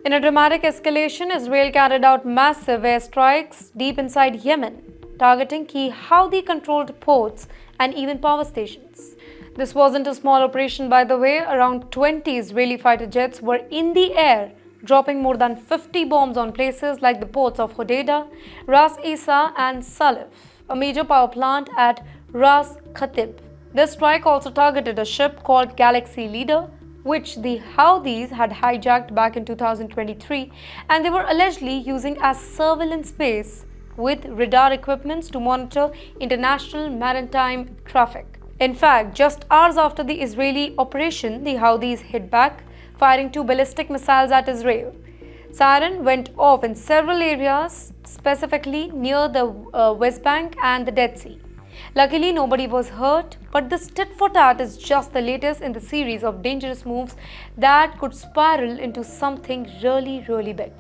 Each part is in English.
In a dramatic escalation, Israel carried out massive airstrikes deep inside Yemen, targeting key Houthi-controlled ports and even power stations. This wasn't a small operation, by the way. Around 20 Israeli fighter jets were in the air, dropping more than 50 bombs on places like the ports of Hodeidah, Ras Isa and Salif, a major power plant at Ras Khatib. This strike also targeted a ship called Galaxy Leader, which the Houthis had hijacked back in 2023, and they were allegedly using as surveillance base with radar equipments to monitor international maritime traffic. In fact, just hours after the Israeli operation, the Houthis hit back, firing 2 ballistic missiles at Israel. Siren went off in several areas, specifically near the West Bank and the Dead Sea. Luckily, nobody was hurt, but this tit for tat is just the latest in the series of dangerous moves that could spiral into something really big.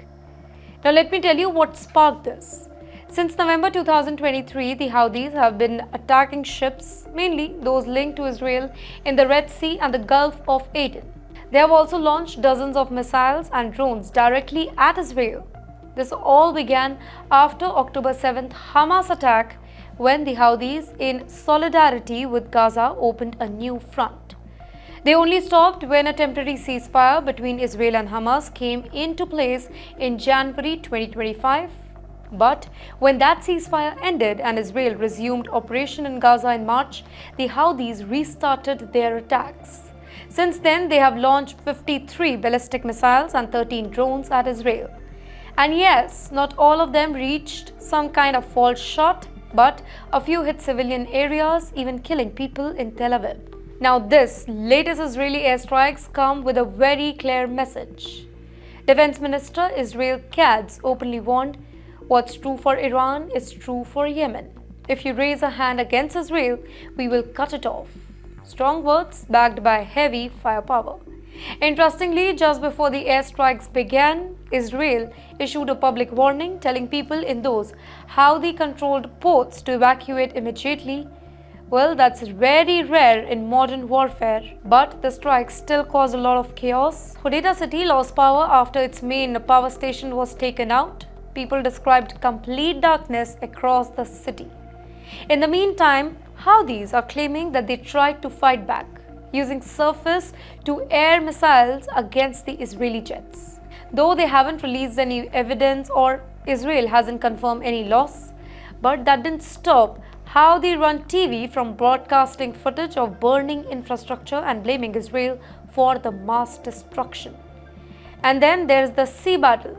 Now, let me tell you what sparked this. Since November 2023, the Houthis have been attacking ships, mainly those linked to Israel, in the Red Sea and the Gulf of Aden. They have also launched dozens of missiles and drones directly at Israel. This all began after October 7th Hamas attack, when the Houthis, in solidarity with Gaza, opened a new front. They only stopped when a temporary ceasefire between Israel and Hamas came into place in January 2025. But when that ceasefire ended and Israel resumed operation in Gaza in March, the Houthis restarted their attacks. Since then, they have launched 53 ballistic missiles and 13 drones at Israel. And yes, not all of them reached some kind of false shot, but a few hit civilian areas, even killing people in Tel Aviv. Now, this latest Israeli airstrikes come with a very clear message. Defense Minister Israel Katz openly warned, "What's true for Iran is true for Yemen. If you raise a hand against Israel, we will cut it off." Strong words backed by heavy firepower. Interestingly, just before the airstrikes began, Israel issued a public warning telling people in those Houthi-controlled ports to evacuate immediately. Well, that's very rare in modern warfare, but the strike still caused a lot of chaos. Hodeidah city lost power after its main power station was taken out. People described complete darkness across the city. In the meantime, Houthis are claiming that they tried to fight back, using surface-to-air missiles against the Israeli jets. Though they haven't released any evidence or Israel hasn't confirmed any loss, but that didn't stop Houthi run TV from broadcasting footage of burning infrastructure and blaming Israel for the mass destruction. And then there's the sea battle.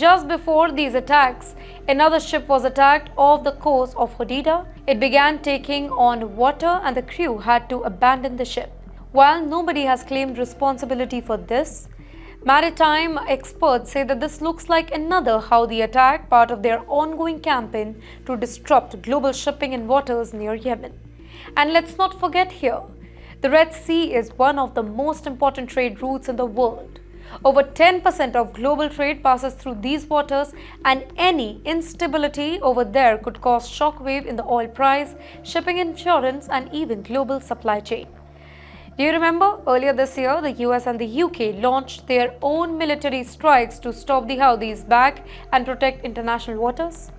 Just before these attacks, another ship was attacked off the coast of Hodeidah. It began taking on water and the crew had to abandon the ship. While nobody has claimed responsibility for this, maritime experts say that this looks like another Houthi attack, part of their ongoing campaign to disrupt global shipping in waters near Yemen. And let's not forget here, the Red Sea is one of the most important trade routes in the world. Over 10% of global trade passes through these waters, and any instability over there could cause shockwave in the oil price, shipping insurance, and even global supply chain. Do you remember earlier this year, the US and the UK launched their own military strikes to stop the Houthis back and protect international waters?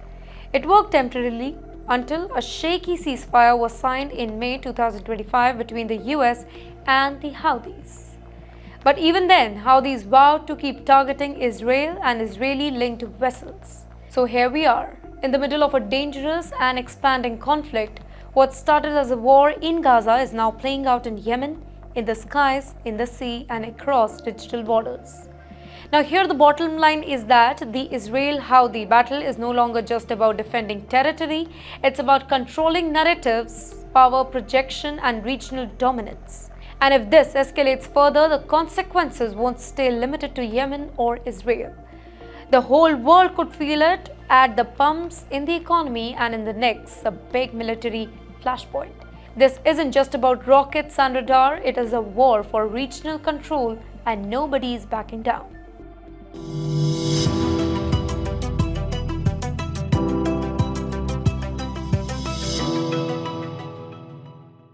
It worked temporarily until a shaky ceasefire was signed in May 2025 between the US and the Houthis. But even then, Houthis vowed to keep targeting Israel and Israeli-linked vessels. So here we are, in the middle of a dangerous and expanding conflict. What started as a war in Gaza is now playing out in Yemen, in the skies, in the sea, and across digital borders. Now here the bottom line is that the Israel-Houthi battle is no longer just about defending territory, it's about controlling narratives, power projection, and regional dominance. And if this escalates further, the consequences won't stay limited to Yemen or Israel. The whole world could feel it at the pumps, in the economy, and in the next, a big military flashpoint. This isn't just about rockets and radar, it is a war for regional control, and nobody is backing down.